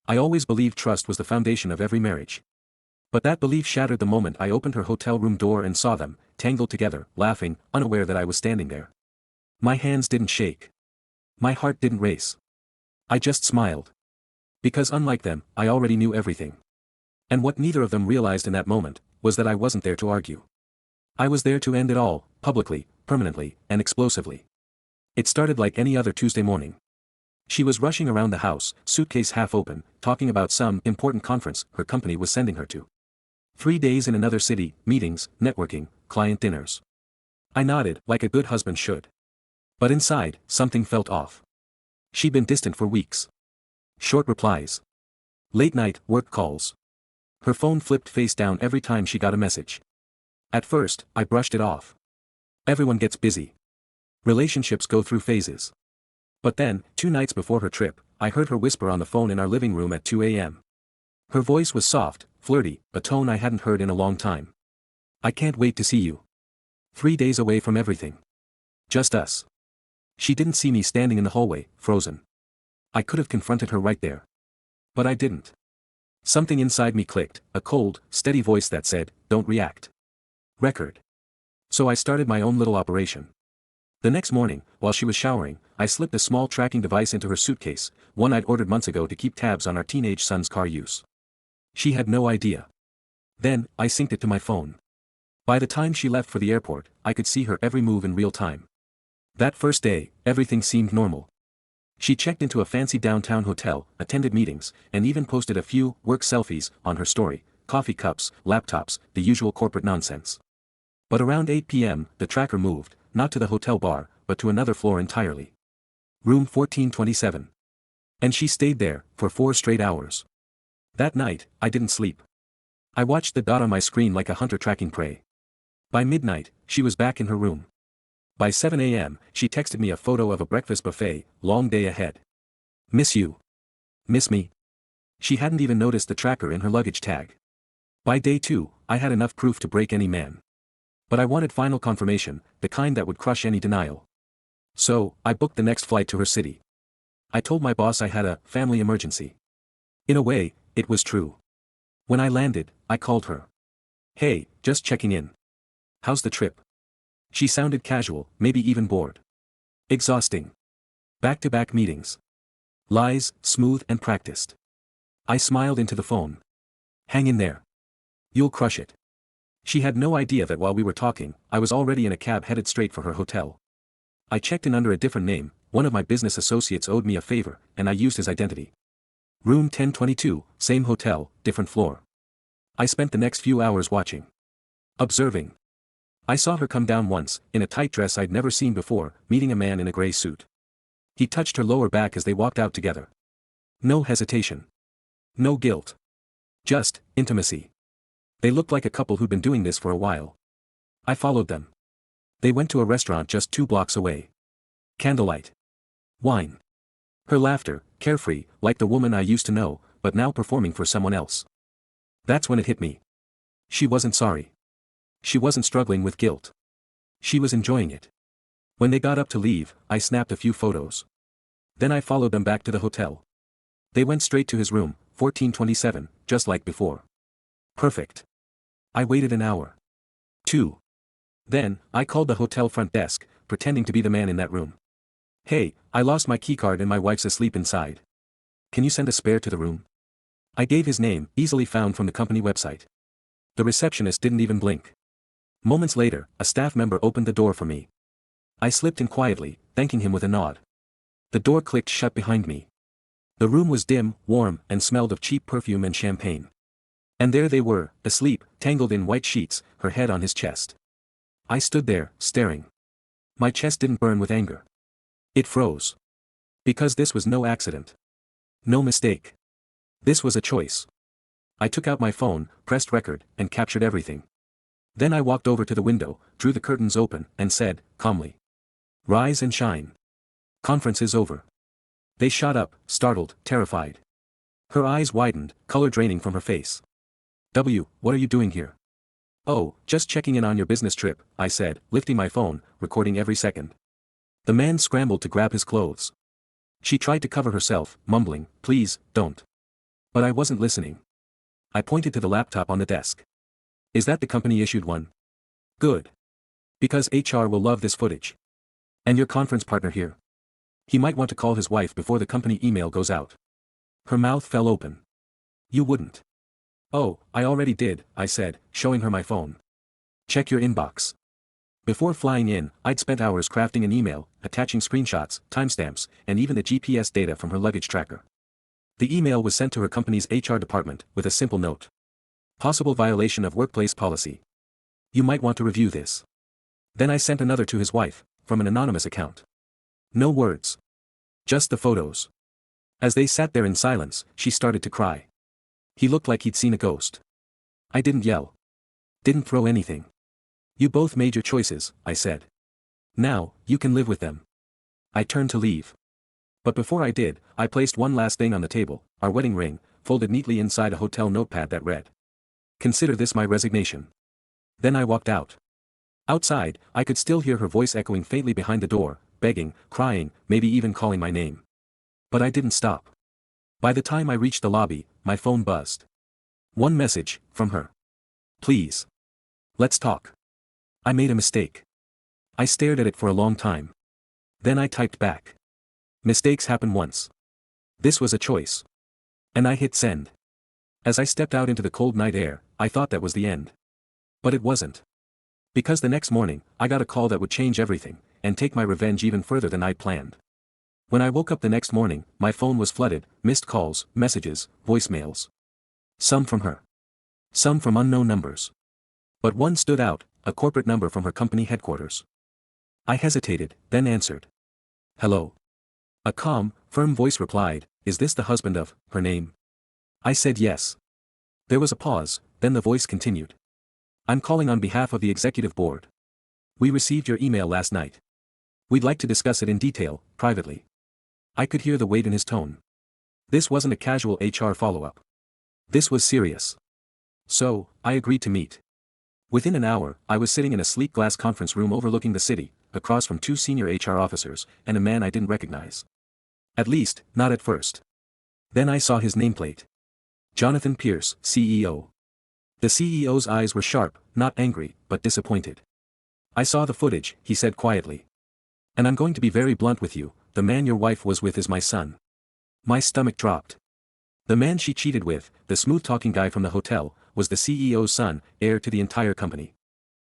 I always believed trust was the foundation of every marriage. But that belief shattered the moment I opened her hotel room door and saw them, tangled together, laughing, unaware that I was standing there. My hands didn't shake. My heart didn't race. I just smiled. Because unlike them, I already knew everything. And what neither of them realized in that moment, was that I wasn't there to argue. I was there to end it all, publicly, permanently, and explosively. It started like any other Tuesday morning. She was rushing around the house, suitcase half open, talking about some important conference her company was sending her to. 3 days in another city, meetings, networking, client dinners. I nodded, like a good husband should. But inside, something felt off. She'd been distant for weeks. Short replies. Late night, work calls. Her phone flipped face down every time she got a message. At first, I brushed it off. Everyone gets busy. Relationships go through phases. But then, 2 nights before her trip, I heard her whisper on the phone in our living room at 2 a.m. Her voice was soft, flirty, a tone I hadn't heard in a long time. I can't wait to see you. 3 days away from everything. Just us. She didn't see me standing in the hallway, frozen. I could have confronted her right there. But I didn't. Something inside me clicked, a cold, steady voice that said, "Don't react." Record. So I started my own little operation. The next morning, while she was showering, I slipped a small tracking device into her suitcase, one I'd ordered months ago to keep tabs on our teenage son's car use. She had no idea. Then, I synced it to my phone. By the time she left for the airport, I could see her every move in real time. That first day, everything seemed normal. She checked into a fancy downtown hotel, attended meetings, and even posted a few work selfies on her story, coffee cups, laptops, the usual corporate nonsense. But around 8 p.m., the tracker moved, not to the hotel bar, but to another floor entirely. Room 1427. And she stayed there, for 4 straight hours. That night, I didn't sleep. I watched the dot on my screen like a hunter tracking prey. By midnight, she was back in her room. By 7 a.m., she texted me a photo of a breakfast buffet, long day ahead. Miss you. Miss me. She hadn't even noticed the tracker in her luggage tag. By day 2, I had enough proof to break any man. But I wanted final confirmation, the kind that would crush any denial. So, I booked the next flight to her city. I told my boss I had a family emergency. In a way, it was true. When I landed, I called her. "Hey, just checking in. How's the trip?" She sounded casual, maybe even bored. "Exhausting. Back-to-back meetings. Lies, smooth and practiced." I smiled into the phone. "Hang in there. You'll crush it." She had no idea that while we were talking, I was already in a cab headed straight for her hotel. I checked in under a different name, one of my business associates owed me a favor, and I used his identity. Room 1022, same hotel, different floor. I spent the next few hours watching. Observing. I saw her come down once, in a tight dress I'd never seen before, meeting a man in a gray suit. He touched her lower back as they walked out together. No hesitation. No guilt. Just intimacy. They looked like a couple who'd been doing this for a while. I followed them. They went to a restaurant just 2 blocks away. Candlelight. Wine. Her laughter, carefree, like the woman I used to know, but now performing for someone else. That's when it hit me. She wasn't sorry. She wasn't struggling with guilt. She was enjoying it. When they got up to leave, I snapped a few photos. Then I followed them back to the hotel. They went straight to his room, 1427, just like before. Perfect. I waited an hour. 2. Then, I called the hotel front desk, pretending to be the man in that room. "Hey, I lost my keycard and my wife's asleep inside. Can you send a spare to the room?" I gave his name, easily found from the company website. The receptionist didn't even blink. Moments later, a staff member opened the door for me. I slipped in quietly, thanking him with a nod. The door clicked shut behind me. The room was dim, warm, and smelled of cheap perfume and champagne. And there they were, asleep, tangled in white sheets, her head on his chest. I stood there, staring. My chest didn't burn with anger. It froze. Because this was no accident. No mistake. This was a choice. I took out my phone, pressed record, and captured everything. Then I walked over to the window, drew the curtains open, and said, calmly, "Rise and shine. Conference is over." They shot up, startled, terrified. Her eyes widened, color draining from her face. What are you doing here?" "Oh, just checking in on your business trip," I said, lifting my phone, recording every second. The man scrambled to grab his clothes. She tried to cover herself, mumbling, "Please, don't." But I wasn't listening. I pointed to the laptop on the desk. Is that the company-issued one? Good. Because HR will love this footage. And your conference partner here. He might want to call his wife before the company email goes out. Her mouth fell open. You wouldn't. Oh, I already did, I said, showing her my phone. Check your inbox. Before flying in, I'd spent hours crafting an email, attaching screenshots, timestamps, and even the GPS data from her luggage tracker. The email was sent to her company's HR department, with a simple note. Possible violation of workplace policy. You might want to review this. Then I sent another to his wife, from an anonymous account. No words. Just the photos. As they sat there in silence, she started to cry. He looked like he'd seen a ghost. I didn't yell. Didn't throw anything. You both made your choices, I said. Now, you can live with them. I turned to leave. But before I did, I placed one last thing on the table, our wedding ring, folded neatly inside a hotel notepad that read. Consider this my resignation. Then I walked out. Outside, I could still hear her voice echoing faintly behind the door, begging, crying, maybe even calling my name. But I didn't stop. By the time I reached the lobby, my phone buzzed. One message, from her. Please. Let's talk. I made a mistake. I stared at it for a long time. Then I typed back. Mistakes happen once. This was a choice. And I hit send. As I stepped out into the cold night air, I thought that was the end. But it wasn't. Because the next morning, I got a call that would change everything, and take my revenge even further than I'd planned. When I woke up the next morning, my phone was flooded, missed calls, messages, voicemails. Some from her. Some from unknown numbers. But one stood out, a corporate number from her company headquarters. I hesitated, then answered. Hello. A calm, firm voice replied, is this the husband of, her name? I said yes. There was a pause, then the voice continued. I'm calling on behalf of the executive board. We received your email last night. We'd like to discuss it in detail, privately. I could hear the weight in his tone. This wasn't a casual HR follow-up. This was serious. So, I agreed to meet. Within an hour, I was sitting in a sleek glass conference room overlooking the city, across from two senior HR officers, and a man I didn't recognize. At least, not at first. Then I saw his nameplate. Jonathan Pierce, CEO. The CEO's eyes were sharp, not angry, but disappointed. I saw the footage, he said quietly. And I'm going to be very blunt with you, the man your wife was with is my son. My stomach dropped. The man she cheated with, the smooth-talking guy from the hotel, was the CEO's son, heir to the entire company.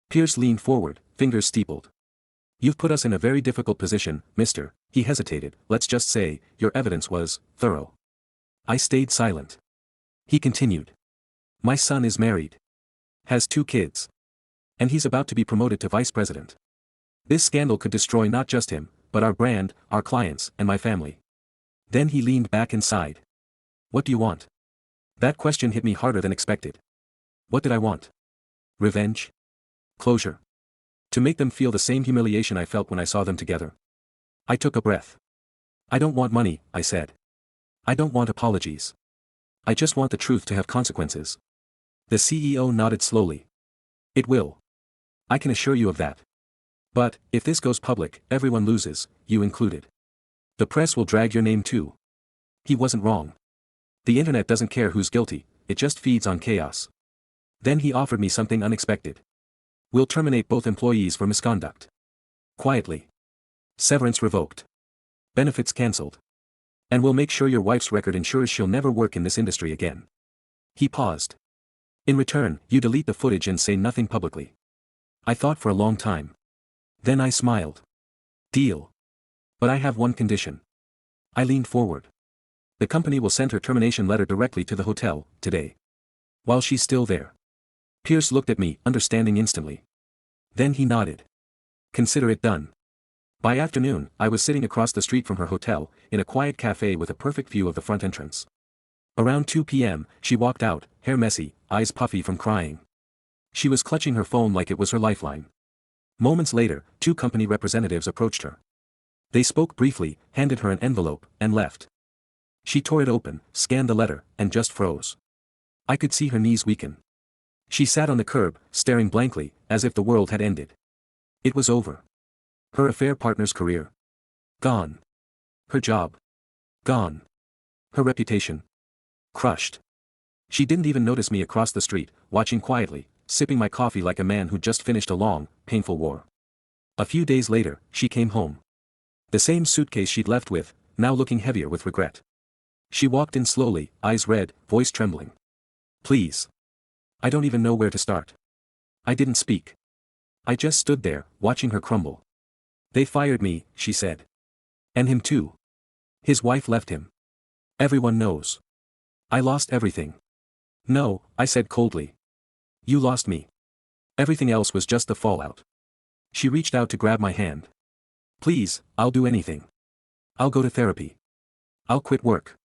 Pierce leaned forward, fingers steepled. You've put us in a very difficult position, mister, he hesitated, let's just say, your evidence was thorough. I stayed silent. He continued. My son is married. Has 2 kids. And he's about to be promoted to vice president. This scandal could destroy not just him, but our brand, our clients, and my family. Then he leaned back and sighed. What do you want? That question hit me harder than expected. What did I want? Revenge? Closure? To make them feel the same humiliation I felt when I saw them together. I took a breath. I don't want money, I said. I don't want apologies. I just want the truth to have consequences. The CEO nodded slowly. It will. I can assure you of that. But, if this goes public, everyone loses, you included. The press will drag your name too. He wasn't wrong. The internet doesn't care who's guilty, it just feeds on chaos. Then he offered me something unexpected. We'll terminate both employees for misconduct. Quietly. Severance revoked. Benefits cancelled. And we'll make sure your wife's record ensures she'll never work in this industry again. He paused. In return, you delete the footage and say nothing publicly. I thought for a long time. Then I smiled. Deal. But I have one condition. I leaned forward. The company will send her termination letter directly to the hotel, today. While she's still there. Pierce looked at me, understanding instantly. Then he nodded. Consider it done. By afternoon, I was sitting across the street from her hotel, in a quiet cafe with a perfect view of the front entrance. Around 2 p.m., she walked out, hair messy, eyes puffy from crying. She was clutching her phone like it was her lifeline. Moments later, 2 company representatives approached her. They spoke briefly, handed her an envelope, and left. She tore it open, scanned the letter, and just froze. I could see her knees weaken. She sat on the curb, staring blankly, as if the world had ended. It was over. Her affair partner's career. Gone. Her job. Gone. Her reputation. Crushed. She didn't even notice me across the street, watching quietly, sipping my coffee like a man who'd just finished a long, painful war. A few days later, she came home. The same suitcase she'd left with, now looking heavier with regret. She walked in slowly, eyes red, voice trembling. Please. I don't even know where to start. I didn't speak. I just stood there, watching her crumble. They fired me, she said. And him too. His wife left him. Everyone knows. I lost everything. No, I said coldly. You lost me. Everything else was just the fallout. She reached out to grab my hand. Please, I'll do anything. I'll go to therapy. I'll quit work.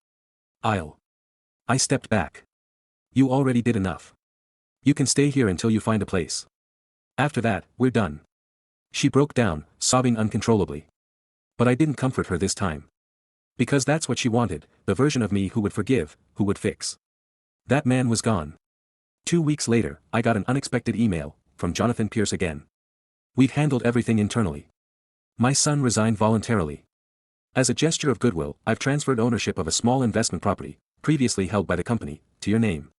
I stepped back. You already did enough. You can stay here until you find a place. After that, we're done. She broke down, sobbing uncontrollably. But I didn't comfort her this time. Because that's what she wanted, the version of me who would forgive, who would fix. That man was gone. 2 weeks later, I got an unexpected email, from Jonathan Pierce again. We've handled everything internally. My son resigned voluntarily. As a gesture of goodwill, I've transferred ownership of a small investment property, previously held by the company, to your name.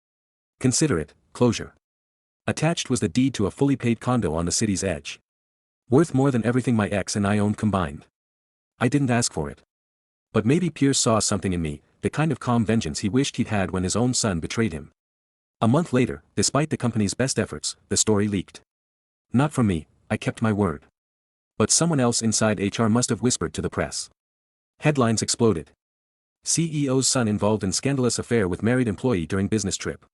Consider it, closure. Attached was the deed to a fully paid condo on the city's edge. Worth more than everything my ex and I owned combined. I didn't ask for it. But maybe Pierce saw something in me, the kind of calm vengeance he wished he'd had when his own son betrayed him. A month later, despite the company's best efforts, the story leaked. Not from me, I kept my word. But someone else inside HR must have whispered to the press. Headlines exploded. CEO's son involved in scandalous affair with married employee during business trip.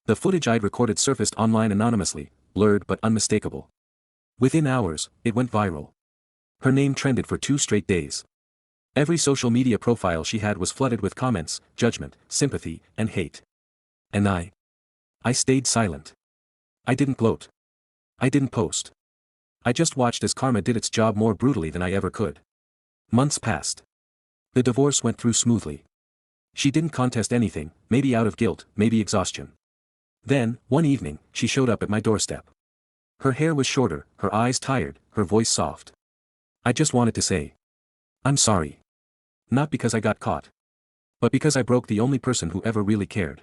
The footage I'd recorded surfaced online anonymously, blurred but unmistakable. Within hours, it went viral. Her name trended for 2 straight days. Every social media profile she had was flooded with comments, judgment, sympathy, and hate. And I stayed silent. I didn't gloat. I didn't post. I just watched as karma did its job more brutally than I ever could. Months passed. The divorce went through smoothly. She didn't contest anything, maybe out of guilt, maybe exhaustion. Then, one evening, she showed up at my doorstep. Her hair was shorter, her eyes tired, her voice soft. I just wanted to say, I'm sorry. Not because I got caught. But because I broke the only person who ever really cared.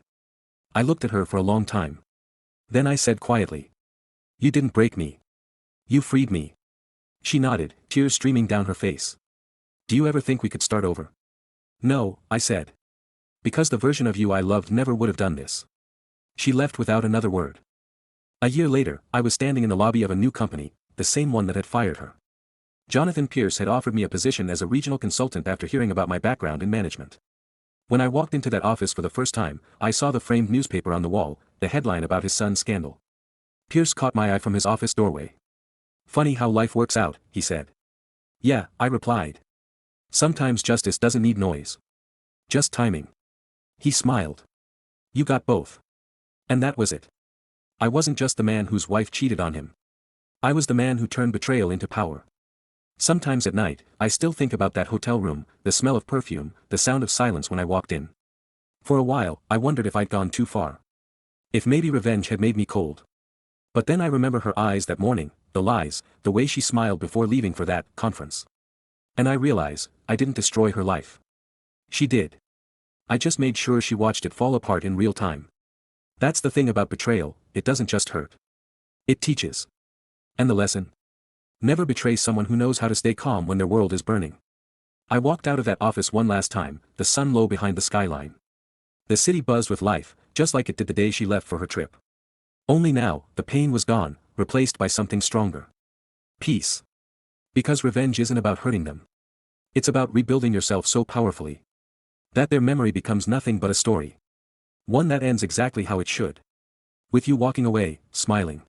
I looked at her for a long time. Then I said quietly, you didn't break me. You freed me. She nodded, tears streaming down her face. Do you ever think we could start over? No, I said. Because the version of you I loved never would have done this. She left without another word. A year later, I was standing in the lobby of a new company, the same one that had fired her. Jonathan Pierce had offered me a position as a regional consultant after hearing about my background in management. When I walked into that office for the first time, I saw the framed newspaper on the wall, the headline about his son's scandal. Pierce caught my eye from his office doorway. Funny how life works out, he said. Yeah, I replied. Sometimes justice doesn't need noise. Just timing. He smiled. You got both. And that was it. I wasn't just the man whose wife cheated on him. I was the man who turned betrayal into power. Sometimes at night, I still think about that hotel room, the smell of perfume, the sound of silence when I walked in. For a while, I wondered if I'd gone too far. If maybe revenge had made me cold. But then I remember her eyes that morning, the lies, the way she smiled before leaving for that conference. And I realize, I didn't destroy her life. She did. I just made sure she watched it fall apart in real time. That's the thing about betrayal, it doesn't just hurt. It teaches. And the lesson? Never betray someone who knows how to stay calm when their world is burning. I walked out of that office one last time, the sun low behind the skyline. The city buzzed with life, just like it did the day she left for her trip. Only now, the pain was gone, replaced by something stronger. Peace. Because revenge isn't about hurting them. It's about rebuilding yourself so powerfully that their memory becomes nothing but a story. One that ends exactly how it should. With you walking away, smiling.